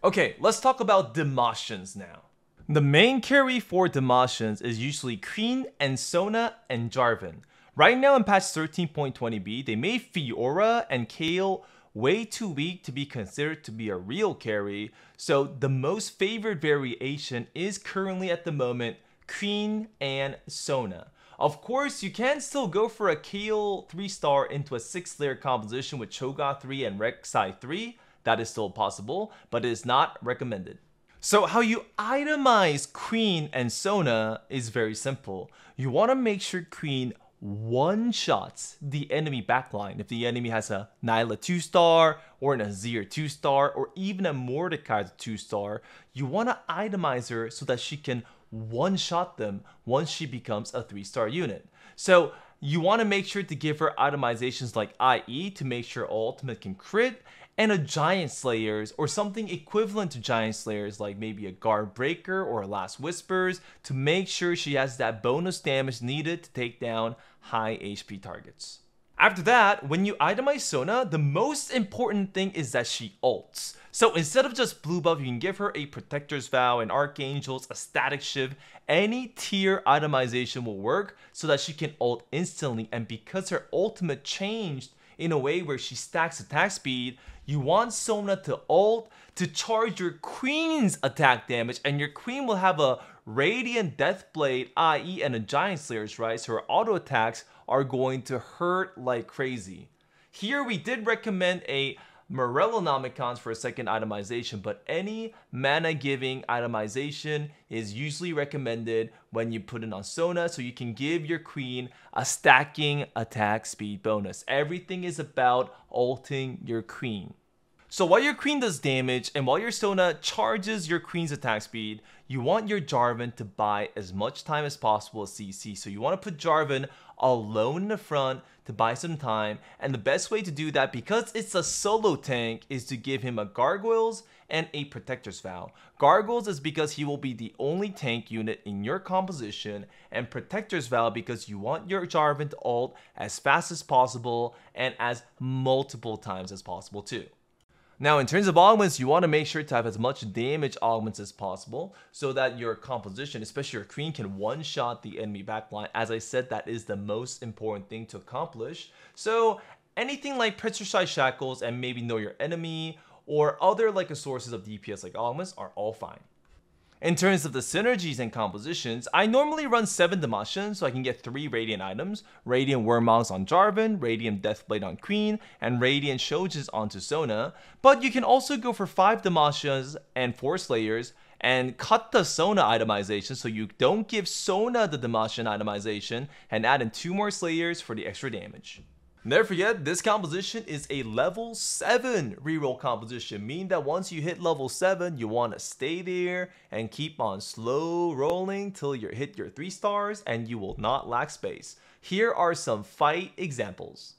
Okay, let's talk about Demacians now. The main carry for Demacians is usually Queen and Sona and Jarvan. Right now in patch 13.20b, they made Fiora and Kayle way too weak to be considered to be a real carry, so the most favored variation is currently at the moment Queen and Sona. Of course, you can still go for a Kayle 3-star into a 6-layer composition with Cho'Gath 3 and Rek'Sai 3. That is still possible, but it is not recommended. So how you itemize Queen and Sona is very simple. You want to make sure Queen one-shots the enemy backline. If the enemy has a Nyla 2-star or an Azir 2-star or even a Mordekaiser 2-star, you want to itemize her so that she can one-shot them once she becomes a 3-star unit. So you want to make sure to give her itemizations like IE to make sure ultimate can crit, and a Giant Slayers or something equivalent to Giant Slayers like maybe a Guard Breaker or a Last Whispers to make sure she has that bonus damage needed to take down high HP targets. After that, when you itemize Sona, the most important thing is that she ults. So instead of just blue buff, you can give her a Protector's Vow, an Archangels, a Static Shiv. Any tier itemization will work so that she can ult instantly, and because her ultimate changed in a way where she stacks attack speed, you want Sona to ult to charge your Queen's attack damage, and your Queen will have a Radiant Deathblade, IE, and a Giant Slayer's Rise, so her auto attacks are going to hurt like crazy. Here we did recommend a Morellonomicons for a second itemization, but any mana giving itemization is usually recommended when you put it on Sona so you can give your Queen a stacking attack speed bonus. Everything is about ulting your Queen. So while your Queen does damage and while your Sona charges your Queen's attack speed, you want your Jarvan to buy as much time as possible as CC. So you want to put Jarvan alone in the front to buy some time, and the best way to do that, because it's a solo tank, is to give him a Gargoyles and a Protector's Vow. Gargoyles is because he will be the only tank unit in your composition, and Protector's Vow because you want your Jarvan to ult as fast as possible and as multiple times as possible too. Now, in terms of augments, you want to make sure to have as much damage augments as possible so that your composition, especially your Queen, can one-shot the enemy backline. As I said, that is the most important thing to accomplish. So anything like Petrify Shackles and maybe Know Your Enemy or other like sources of DPS like augments are all fine. In terms of the synergies and compositions, I normally run 7 Demacians so I can get 3 Radiant items, Radiant Wormhogs on Jarvan, Radiant Deathblade on Queen, and Radiant Shoges onto Sona, but you can also go for 5 Demacians and 4 Slayers and cut the Sona itemization so you don't give Sona the Demacian itemization and add in 2 more Slayers for the extra damage. Never forget, this composition is a level 7 reroll composition, meaning that once you hit level 7, you want to stay there and keep on slow rolling till you hit your 3 stars and you will not lack space. Here are some fight examples.